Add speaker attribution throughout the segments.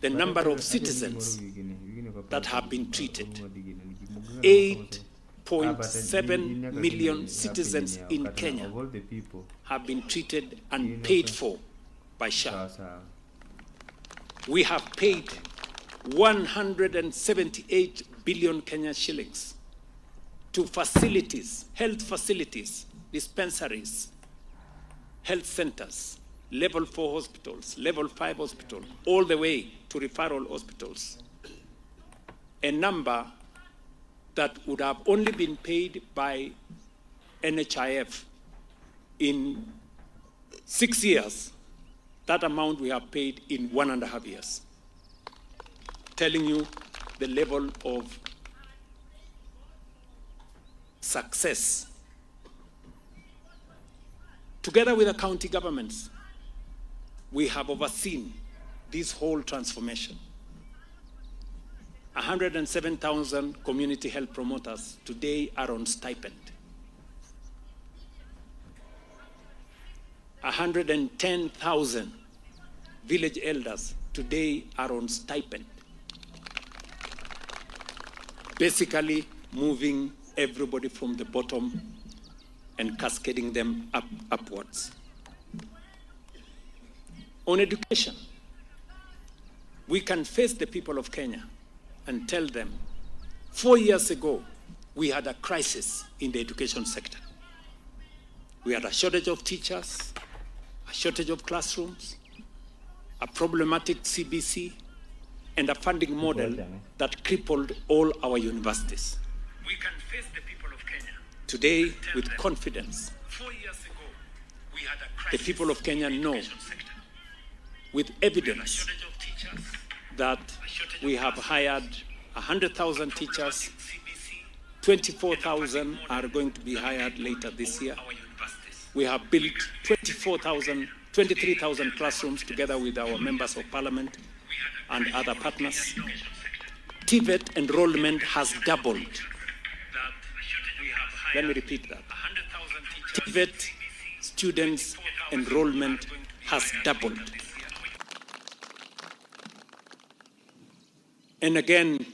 Speaker 1: the number of citizens that have been treated. 8.7 million citizens in Kenya have been treated and paid for by SHA. We have paid 178 billion Kenya shillings to facilities, health facilities, dispensaries, health centers, level 4 hospitals, level 5 hospitals, all the way to referral hospitals. A number that would have only been paid by NHIF in 6 years, that amount we have paid in 1.5 years. Telling you the level of success. Together with the county governments, we have overseen this whole transformation. 107,000 community health promoters today are on stipend. 110,000 village elders today are on stipend. Basically moving everybody from the bottom and cascading them upwards. On education, we can face the people of Kenya and tell them, 4 years ago, we had a crisis in the education sector. We had a shortage of teachers, a shortage of classrooms, a problematic CBC, and a funding model that crippled all our universities. We can face the people of Kenya today with confidence. 4 years ago, we had a crisis. The people of Kenya know with evidence that we have hired 100,000 teachers, 24,000 are going to be hired later this year. We have built 23,000 classrooms together with our members of parliament and other partners. TVET enrollment has doubled. Let me repeat that. TVET students' enrollment has doubled. And again,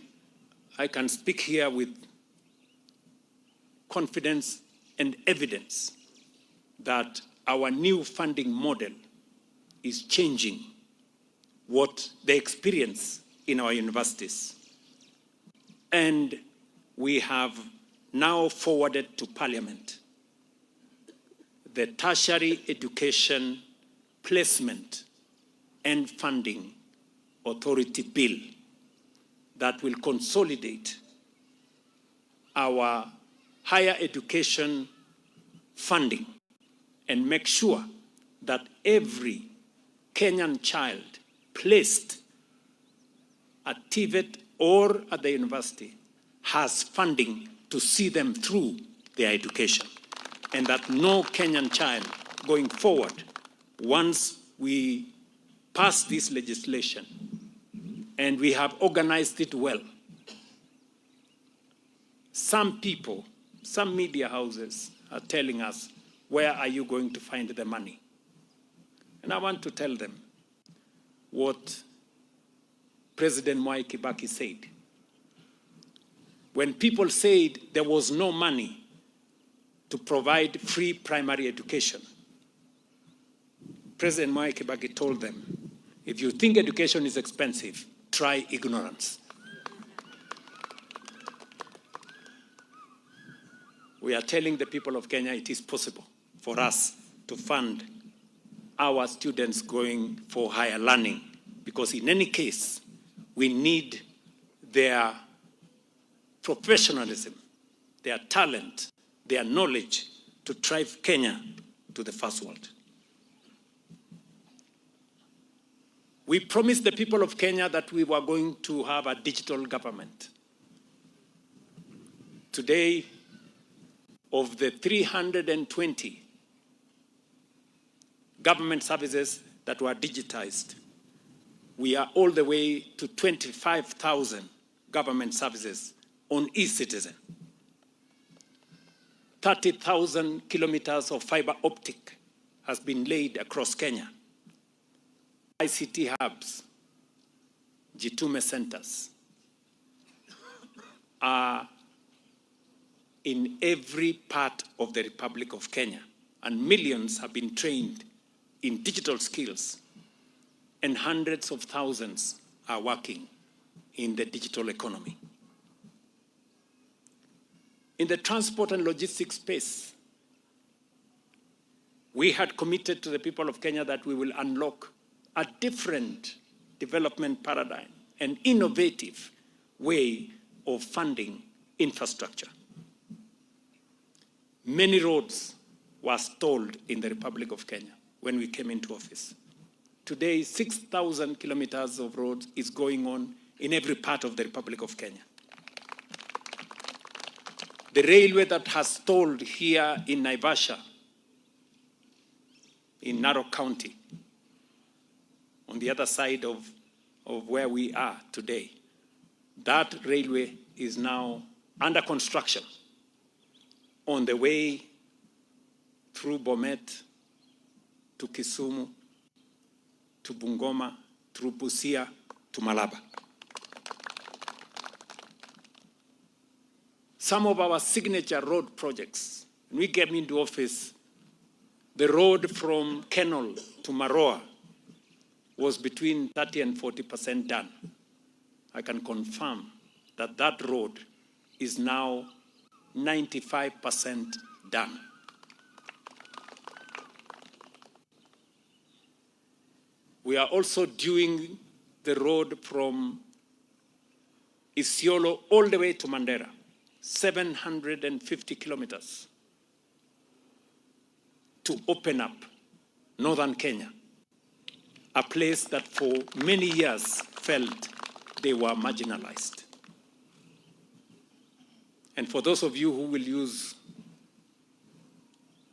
Speaker 1: I can speak here with confidence and evidence that our new funding model is changing what they experience in our universities. And we have now forwarded to Parliament the Tertiary Education Placement and Funding Authority Bill that will consolidate our higher education funding and make sure that every Kenyan child placed at TVET or at the university has funding to see them through their education, and that no Kenyan child going forward, once we pass this legislation, and we have organized it well. Some people, some media houses are telling us, where are you going to find the money? And I want to tell them what President Mwai Kibaki said. When people said there was no money to provide free primary education, President Mwai Kibaki told them, if you think education is expensive, try ignorance. We are telling the people of Kenya it is possible for us to fund our students going for higher learning, because in any case, we need their professionalism, their talent, their knowledge to drive Kenya to the first world. We promised the people of Kenya that we were going to have a digital government. Today, of the 320 government services that were digitized, we are all the way to 25,000 government services on e-citizen. 30,000 kilometers of fiber optic has been laid across Kenya. ICT hubs, Jitume centers are in every part of the Republic of Kenya, and millions have been trained in digital skills, and hundreds of thousands are working in the digital economy. In the transport and logistics space, we had committed to the people of Kenya that we will unlock a different development paradigm, an innovative way of funding infrastructure. Many roads were stalled in the Republic of Kenya when we came into office. Today, 6,000 kilometers of roads is going on in every part of the Republic of Kenya. The railway that has stalled here in Naivasha, in Narok County, on the other side of where we are today, that railway is now under construction on the way through Bomet to Kisumu, to Bungoma, through Busia, to Malaba. Some of our signature road projects, when we came into office, the road from Kenol to Maroa was between 30 and 40% done. I can confirm that that road is now 95% done. We are also doing the road from Isiolo all the way to Mandera, 750 kilometers, to open up northern Kenya, a place that for many years felt they were marginalized. And for those of you who will use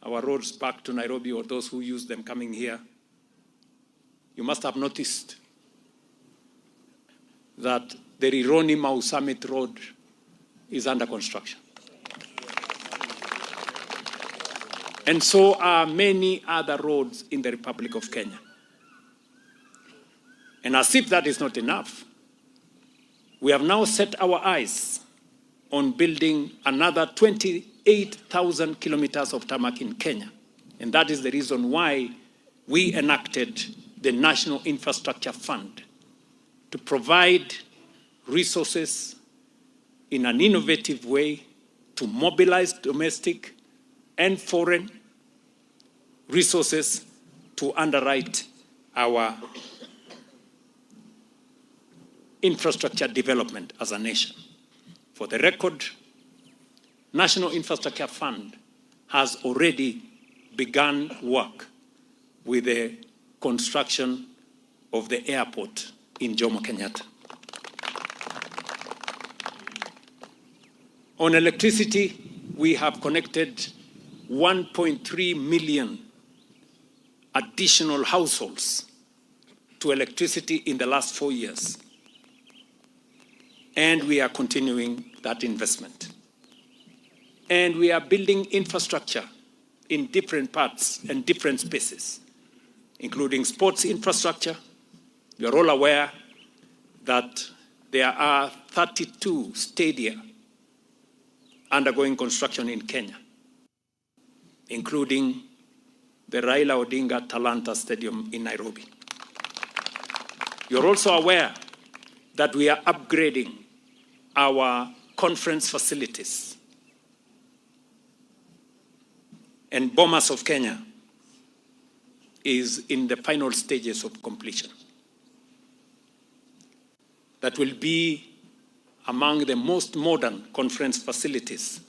Speaker 1: our roads back to Nairobi, or those who use them coming here, you must have noticed that the Rironi Mau Summit Road is under construction. And so are many other roads in the Republic of Kenya. And as if that is not enough, we have now set our eyes on building another 28,000 kilometers of tarmac in Kenya. And that is the reason why we enacted the National Infrastructure Fund to provide resources in an innovative way to mobilize domestic and foreign resources to underwrite our infrastructure development as a nation. For the record, National Infrastructure Fund has already begun work with the construction of the airport in Jomo Kenyatta. On electricity, we have connected 1.3 million additional households to electricity in the last 4 years. And we are continuing that investment. And we are building infrastructure in different parts and different spaces, including sports infrastructure. You are all aware that there are 32 stadia undergoing construction in Kenya, including the Raila Odinga Talanta Stadium in Nairobi. You're also aware that we are upgrading our conference facilities. And Bomas of Kenya is in the final stages of completion. That will be among the most modern conference facilities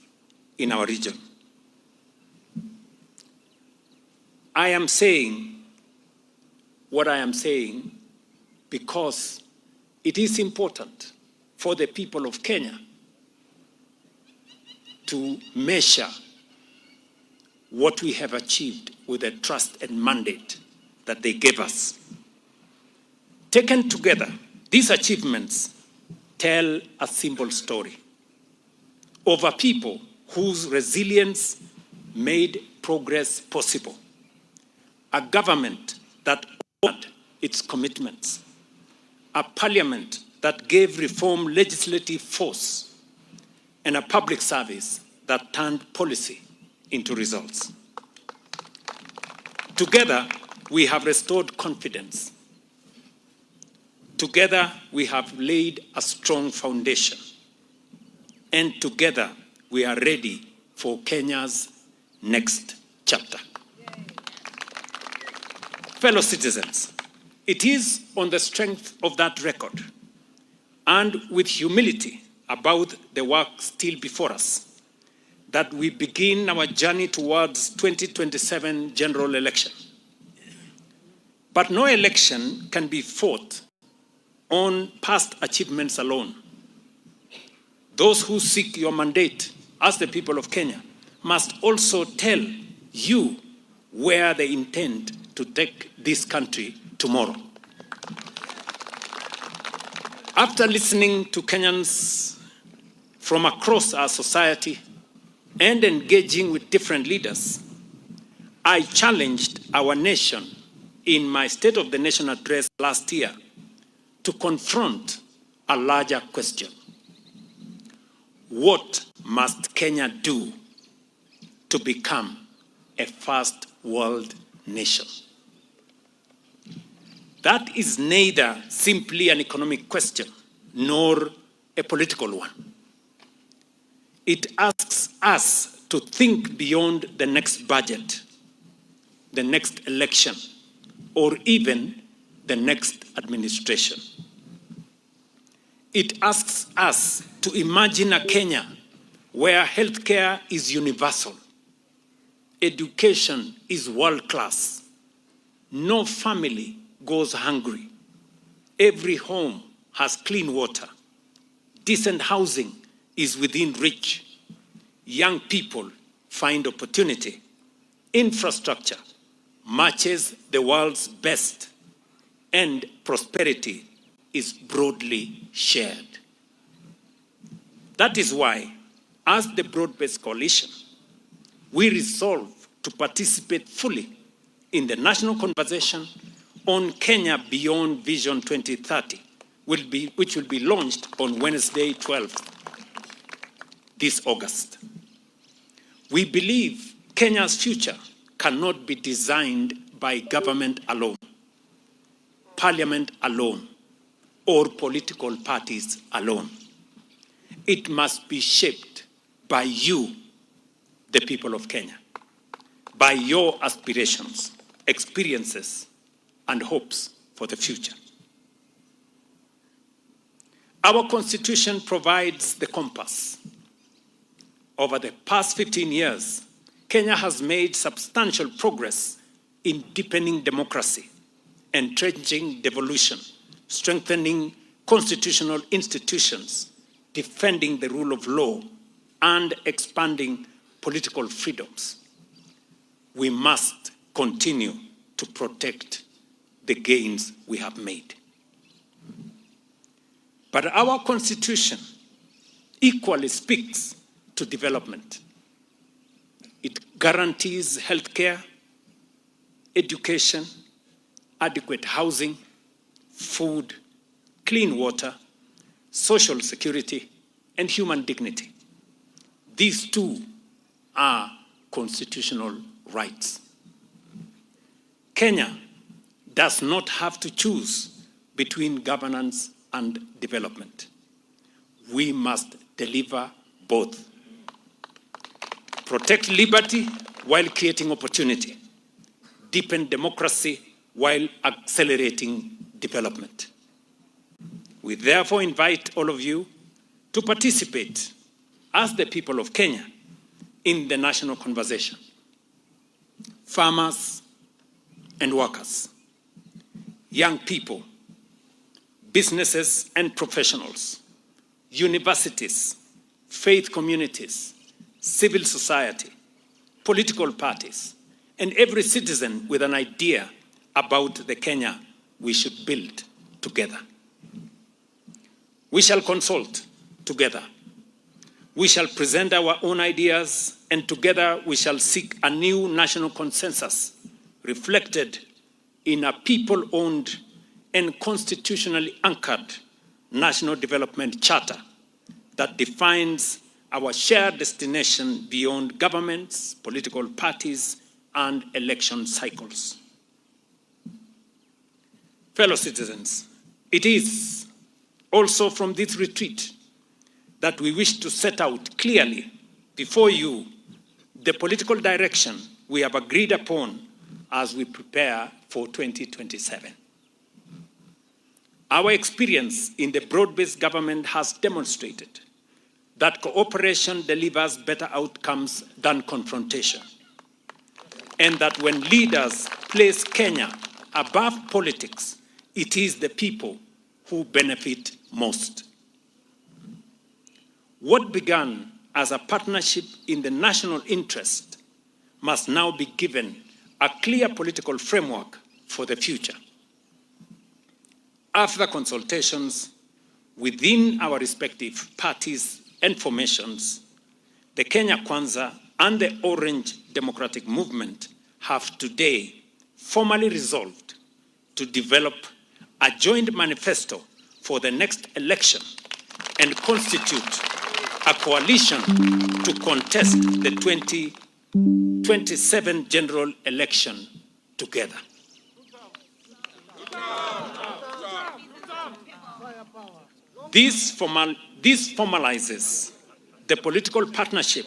Speaker 1: in our region. I am saying what I am saying because it is important for the people of Kenya to measure what we have achieved with the trust and mandate that they gave us. Taken together, these achievements tell a simple story of a people whose resilience made progress possible. A government that honored its commitments. A parliament that gave reform legislative force and a public service that turned policy into results. Together, we have restored confidence. Together, we have laid a strong foundation. And together, we are ready for Kenya's next chapter. Fellow citizens, it is on the strength of that record and with humility about the work still before us that we begin our journey towards 2027 general election. But no election can be fought on past achievements alone. Those who seek your mandate as the people of Kenya must also tell you where they intend to take this country tomorrow. After listening to Kenyans from across our society and engaging with different leaders, I challenged our nation in my State of the Nation address last year to confront a larger question. What must Kenya do to become a first world nation? That is neither simply an economic question nor a political one. It asks us to think beyond the next budget, the next election, or even the next administration. It asks us to imagine a Kenya where healthcare is universal, education is world-class, no family goes hungry, every home has clean water, decent housing is within reach, young people find opportunity, infrastructure matches the world's best, and prosperity is broadly shared. That is why, as the Broad-based Coalition, we resolve to participate fully in the national conversation on Kenya Beyond Vision 2030, which will be launched on Wednesday, 12th, this August. We believe Kenya's future cannot be designed by government alone, parliament alone, or political parties alone. It must be shaped by you, the people of Kenya, by your aspirations, experiences, and hopes for the future. Our Constitution provides the compass. Over the past 15 years, Kenya has made substantial progress in deepening democracy, entrenching devolution, strengthening constitutional institutions, defending the rule of law, and expanding political freedoms. We must continue to protect the gains we have made. But our Constitution equally speaks to development. It guarantees healthcare, education, adequate housing, food, clean water, social security, and human dignity. These two are constitutional rights. Kenya does not have to choose between governance and development. We must deliver both. Protect liberty while creating opportunity. Deepen democracy while accelerating development. We therefore invite all of you to participate as the people of Kenya in the national conversation. Farmers and workers, young people, businesses and professionals, universities, faith communities, civil society, political parties, and every citizen with an idea about the Kenya we should build together. We shall consult together. We shall present our own ideas, and together we shall seek a new national consensus reflected in a people-owned and constitutionally anchored National Development Charter that defines our shared destination beyond governments, political parties, and election cycles. Fellow citizens, it is also from this retreat that we wish to set out clearly before you the political direction we have agreed upon as we prepare for 2027. Our experience in the broad-based government has demonstrated that cooperation delivers better outcomes than confrontation, and that when leaders place Kenya above politics, it is the people who benefit most. What began as a partnership in the national interest must now be given a clear political framework for the future. After consultations within our respective parties and formations, the Kenya Kwanza and the Orange Democratic Movement have today formally resolved to develop a joint manifesto for the next election and constitute a coalition to contest the 2027 general election together. This formalizes the political partnership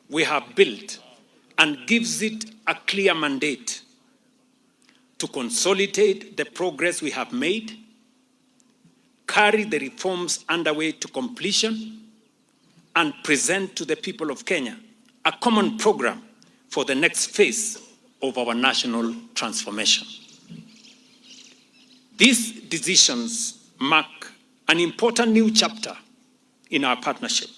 Speaker 1: we have built and gives it a clear mandate to consolidate the progress we have made, carry the reforms underway to completion, and present to the people of Kenya a common program for the next phase of our national transformation. These decisions mark an important new chapter in our partnership.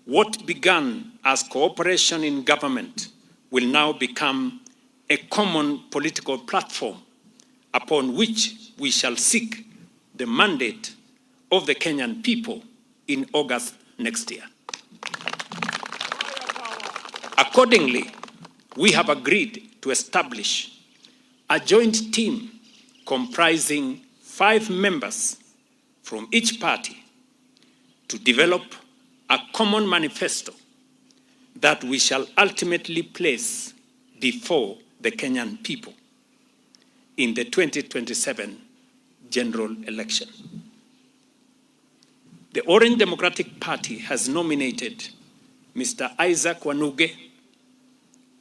Speaker 1: What began as cooperation in government will now become a common political platform upon which we shall seek the mandate of the Kenyan people in August next year. Accordingly, we have agreed to establish a joint team comprising 5 members from each party to develop a common manifesto that we shall ultimately place before the Kenyan people in the 2027 general election. The Orange Democratic Party has nominated Mr. Isaac Wanuge,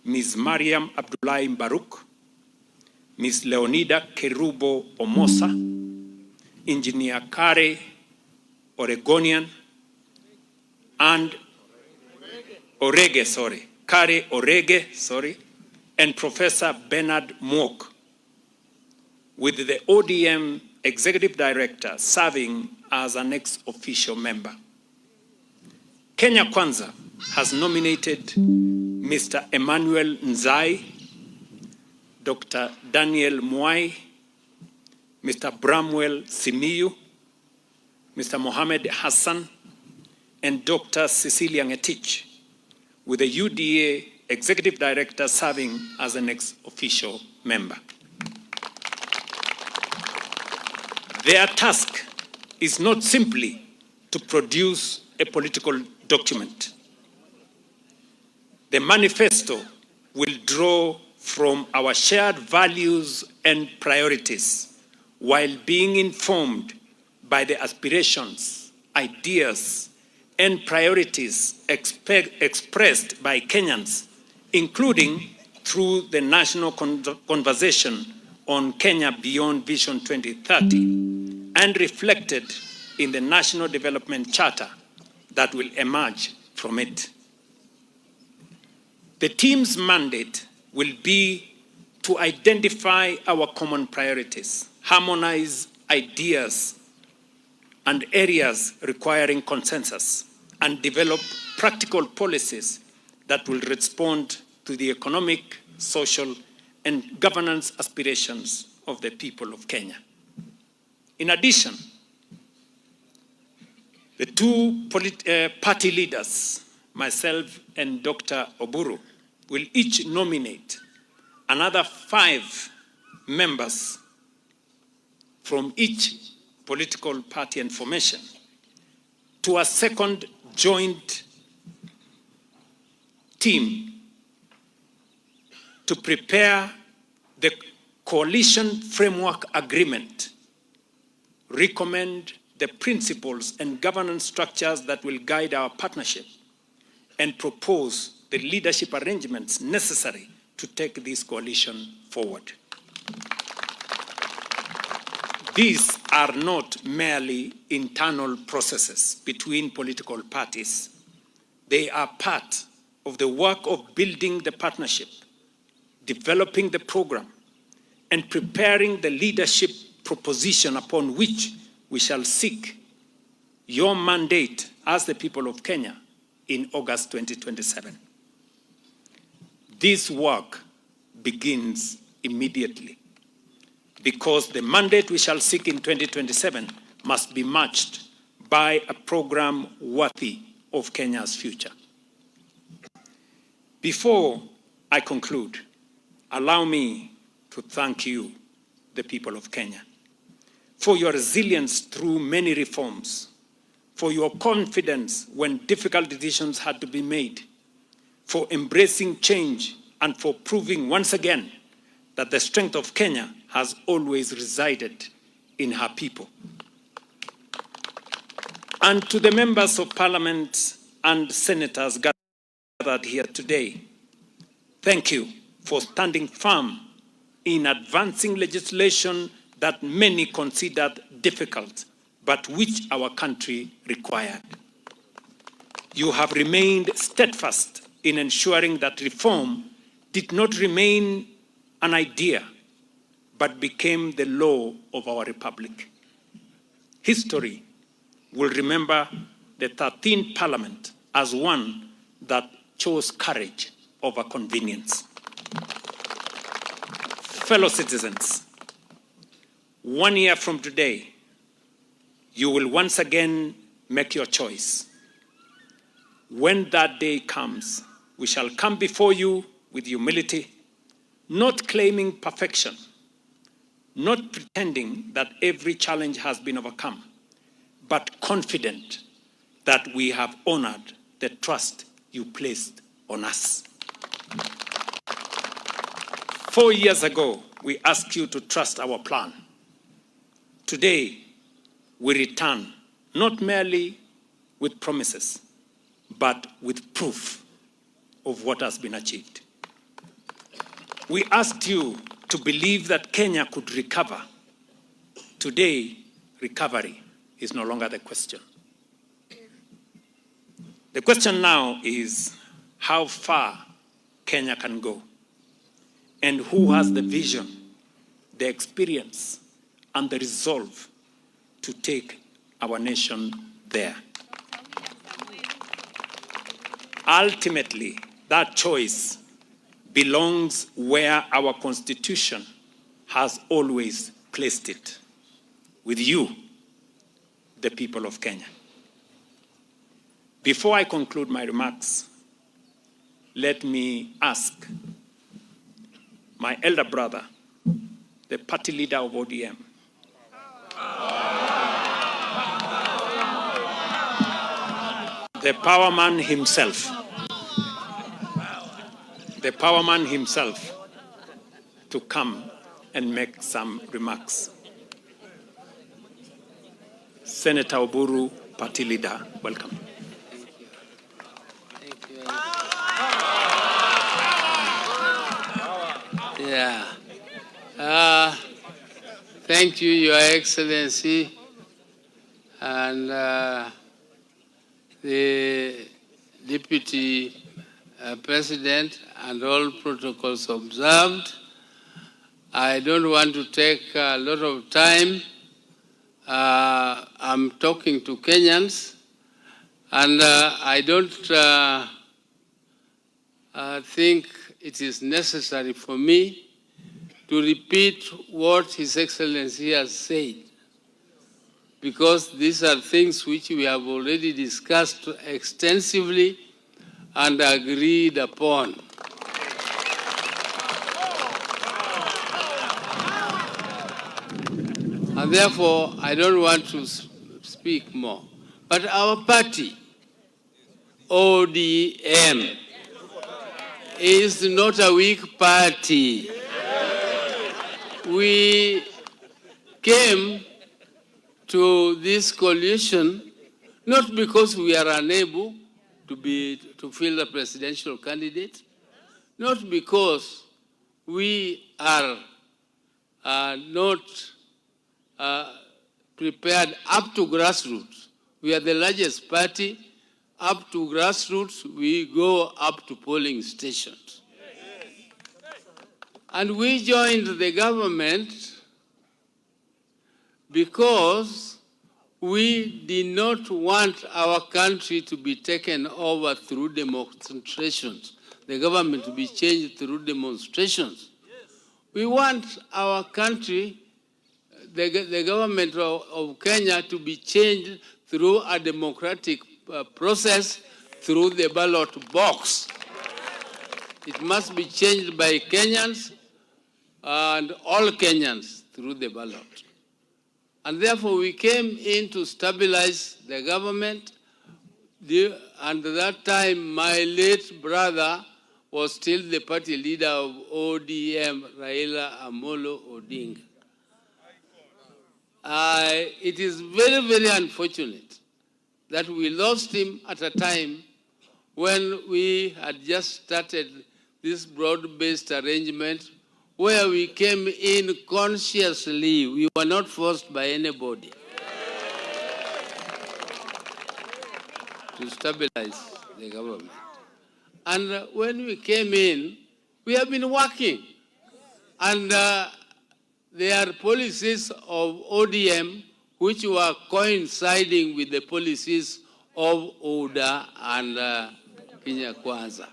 Speaker 1: Ms. Mariam Abdullahi Mbaruk, Ms. Leonida Kerubo Omosa, Engineer Kare Oregonian, and Kare Orege, and Professor Bernard Mwok, with the ODM Executive Director serving as an ex-official member. Kenya Kwanza has nominated Mr. Emmanuel Nzai, Dr. Daniel Mwai, Mr. Bramwell Simiyu, Mr. Mohamed Hassan, and Dr. Cecilia Ngetich, with the UDA Executive Director serving as an ex-official member. Their task is not simply to produce a political document. The manifesto will draw from our shared values and priorities while being informed by the aspirations, ideas, and priorities expressed by Kenyans, including through the national conversation on Kenya Beyond Vision 2030 and reflected in the National Development Charter that will emerge from it. The team's mandate will be to identify our common priorities, harmonize ideas and areas requiring consensus, and develop practical policies that will respond to the economic, social, and governance aspirations of the people of Kenya. In addition, the 2 party leaders, myself and Dr. Oburu, will each nominate another 5 members from each political party and formation to a second joint team to prepare the coalition framework agreement, recommend the principles and governance structures that will guide our partnership, and propose the leadership arrangements necessary to take this coalition forward. These are not merely internal processes between political parties. They are part of the work of building the partnership, developing the program, and preparing the leadership proposition upon which we shall seek your mandate as the people of Kenya in August 2027. This work begins immediately, because the mandate we shall seek in 2027 must be matched by a program worthy of Kenya's future. Before I conclude, allow me to thank you, the people of Kenya, for your resilience through many reforms, for your confidence when difficult decisions had to be made, for embracing change, and for proving once again that the strength of Kenya has always resided in her people. And to the members of Parliament and senators gathered here today, thank you for standing firm in advancing legislation that many considered difficult, but which our country required. You have remained steadfast in ensuring that reform did not remain an idea, but became the law of our republic. History will remember the 13th Parliament as one that chose courage over convenience. Fellow citizens, 1 year from today, you will once again make your choice. When that day comes, we shall come before you with humility, not claiming perfection, not pretending that every challenge has been overcome, but confident that we have honored the trust you placed on us. 4 years ago, we asked you to trust our plan. Today, we return, not merely with promises, but with proof of what has been achieved. We asked you to believe that Kenya could recover. Today, recovery is no longer the question. The question now is how far Kenya can go, and who has the vision, the experience, and the resolve to take our nation there. Ultimately, that choice belongs where our Constitution has always placed it, with you, the people of Kenya. Before I conclude my remarks, let me ask my elder brother, the party leader of ODM, the power man himself, to come and make some remarks. Senator Oburu, party leader, welcome.
Speaker 2: Thank you. Yeah. Thank you, Your Excellency, and the Deputy President, and all protocols observed. I don't want to take a lot of time. I'm talking to Kenyans, and I don't think it is necessary for me to repeat what His Excellency has said, because these are things which we have already discussed extensively and agreed upon. And therefore, I don't want to speak more. But our party, ODM, is not a weak party. We came to this coalition not because we are unable to field a presidential candidate, not because we are not prepared up to grassroots. We are the largest party. Up to grassroots, we go up to polling stations. And we joined the government because we did not want our country to be taken over through demonstrations, the government to be changed through demonstrations. We want our country, the government of Kenya, to be changed through a democratic process, through the ballot box. It must be changed by Kenyans and all Kenyans through the ballot. And therefore we came in to stabilize the government. And at that time, my late brother was still the party leader of ODM, Raila Amolo Odinga. It is very, very unfortunate that we lost him at a time when we had just started this broad-based arrangement where we came in consciously. We were not forced by anybody to stabilize the government. And when we came in, we have been working. And there are policies of ODM which were coinciding with the policies of ODA and Kenya Kwanza.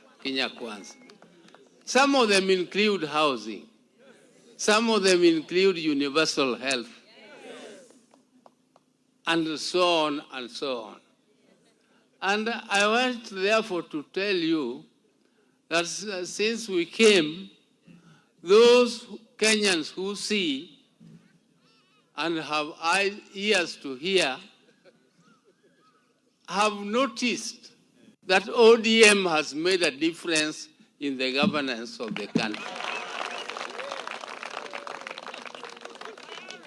Speaker 2: Some of them include housing. Some of them include universal health. And so on and so on. And I want, therefore, to tell you that since we came, those Kenyans who see and have ears to hear have noticed that ODM has made a difference in the governance of the country.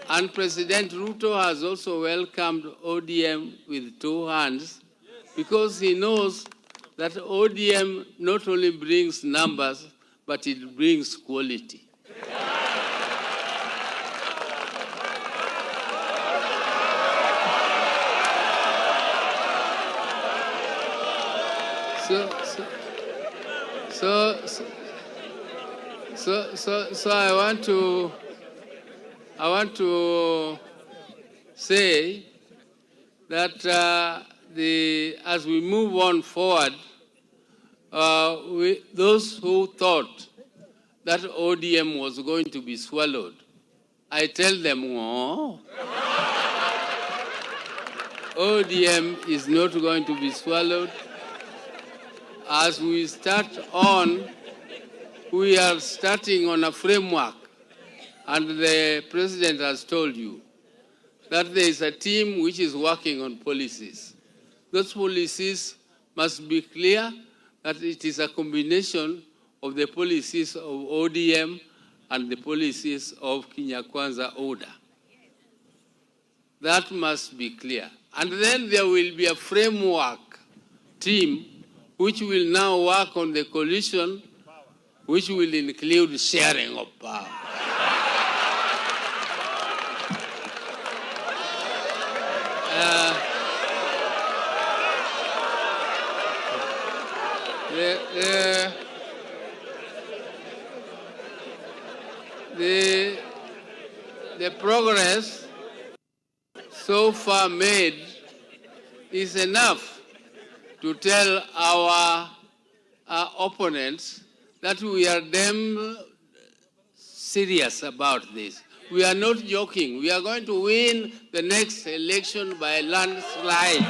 Speaker 2: And President Ruto has also welcomed ODM with two hands because he knows that ODM not only brings numbers, but it brings quality. So I want to say that as we move on forward, those who thought that ODM was going to be swallowed, I tell them, oh, ODM is not going to be swallowed. As we start on, we are starting on a framework, and the president has told you that there is a team which is working on policies. Those policies must be clear that it is a combination of the policies of ODM and the policies of Kenya Kwanza order. That must be clear. And then there will be a framework team which will now work on the coalition, which will include sharing of power. The progress so far made is enough to tell our opponents that we are damn serious about this. We are not joking. We are going to win the next election by a landslide.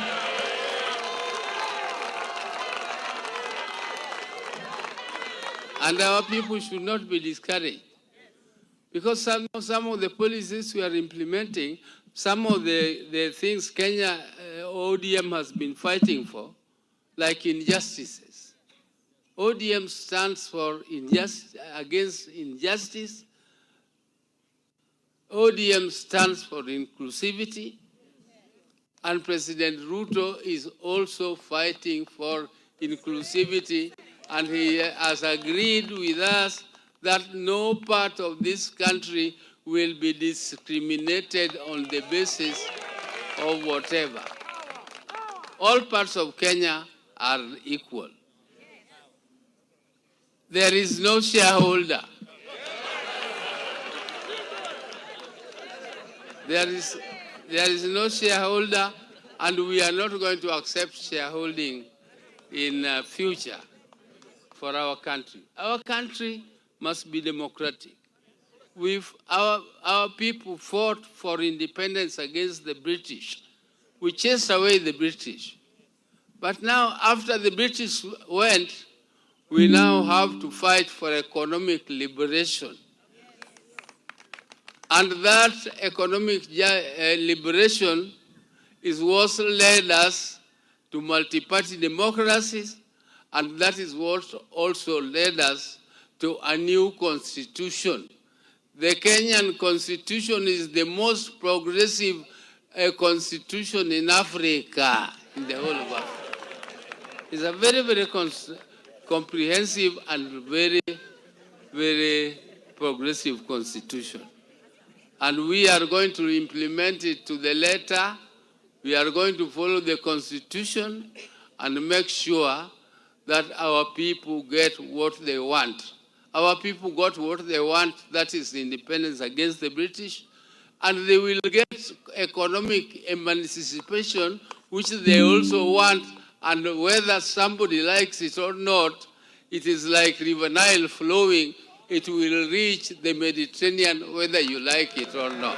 Speaker 2: And our people should not be discouraged, Because some of the policies we are implementing, some of the things Kenya ODM has been fighting for, like injustices. ODM stands for against injustice. ODM stands for inclusivity. And President Ruto is also fighting for inclusivity. And he has agreed with us that no part of this country will be discriminated on the basis of whatever. All parts of Kenya are equal. There is no shareholder. There is no shareholder, and we are not going to accept shareholding in future for our country. Our country must be democratic. Our people fought for independence against the British. We chased away the British. But now, after the British went, we now have to fight for economic liberation. And that economic liberation is what led us to multi-party democracies, and that is what also led us to a new constitution. The Kenyan constitution is the most progressive constitution in Africa, in the whole of Africa. It's a very, very comprehensive and very, very progressive constitution. And we are going to implement it to the letter. We are going to follow the constitution and make sure that our people get what they want. Our people got what they want, that is independence against the British, and they will get economic emancipation, which they also want, and whether somebody likes it or not, it is like River Nile flowing. It will reach the Mediterranean whether you like it or not.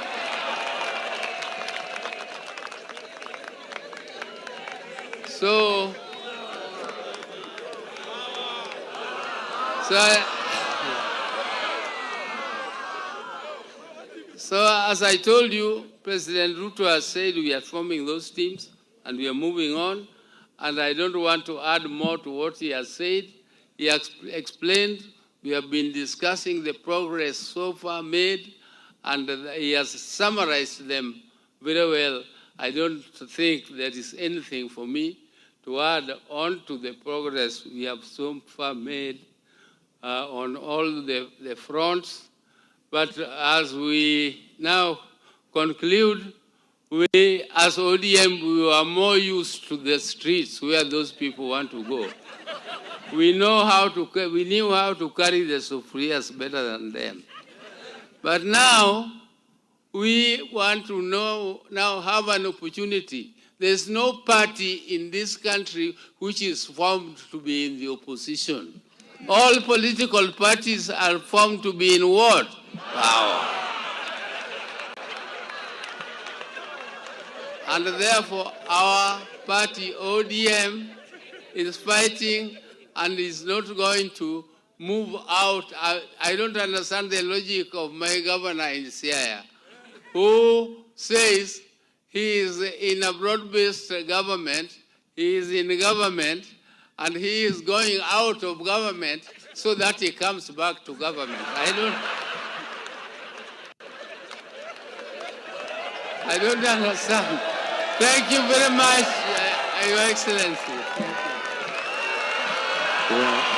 Speaker 2: So as I told you, President Ruto has said we are forming those teams and we are moving on. And I don't want to add more to what he has said. He has explained. We have been discussing the progress so far made, and he has summarized them very well. I don't think there is anything for me to add on to the progress we have so far made on all the fronts. But as we now conclude, we, as ODM, we are more used to the streets where those people want to go. We knew how to carry the sufurias better than them. But now, we want to now have an opportunity. There's no party in this country which is formed to be in the opposition. All political parties are formed to be in what? Power. And therefore, our party, ODM, is fighting and is not going to move out. I don't understand the logic of my governor in Siaya, who says he is in a broad-based government, he is in government, and he is going out of government so that he comes back to government. I don't understand. Thank you very much, Your Excellency.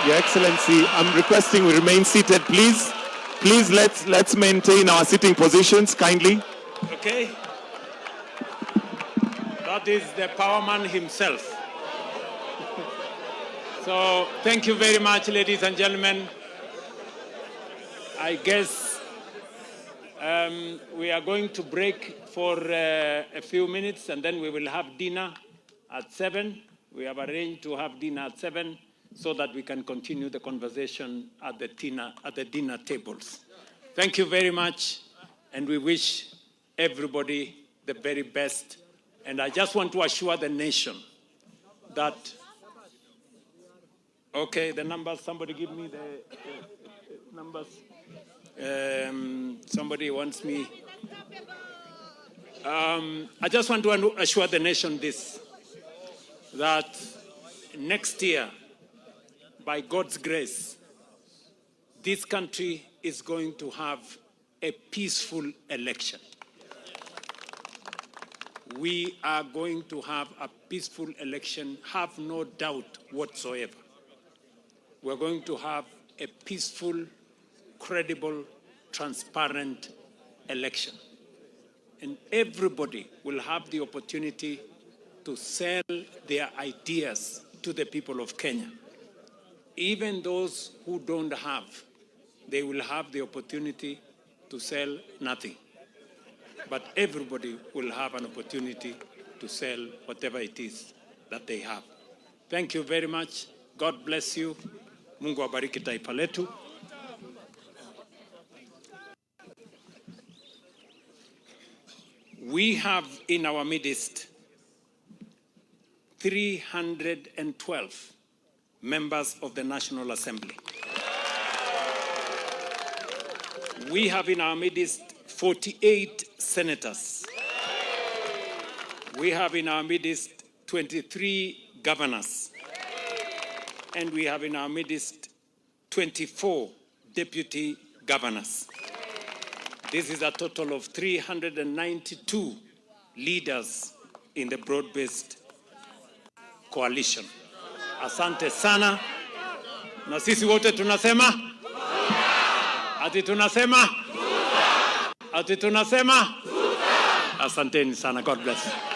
Speaker 3: Your Excellency, I'm requesting we remain seated, please. Please, let's maintain our sitting positions, kindly.
Speaker 1: Okay. That is the power man himself. So, thank you very much, ladies and gentlemen. I guess we are going to break for a few minutes, and then we will have dinner at 7. We have arranged to have dinner at 7 so that we can continue the conversation at the dinner tables. Thank you very much, and we wish everybody the very best. And I just want to assure the nation that, okay, the numbers, somebody give me the numbers. Somebody wants me. I just want to assure the nation this, that next year, by God's grace, this country is going to have a peaceful election. We are going to have a peaceful election, have no doubt whatsoever. We're going to have a peaceful, credible, transparent election. And everybody will have the opportunity to sell their ideas to the people of Kenya. Even those who don't have, they will have the opportunity to sell nothing. But everybody will have an opportunity to sell whatever it is that they have. Thank you very much. God bless you. Mungu abariki taifa letu. We have in our midst 312 members of the National Assembly. We have in our midst 48 senators. We have in our midst 23 governors. And we have in our midst 24 deputy governors. This is a total of 392 leaders in the broad-based coalition. Asante sana. Na sisi wote tunasema? Ati tunasema? Ati tunasema? Asanteni sana. God bless.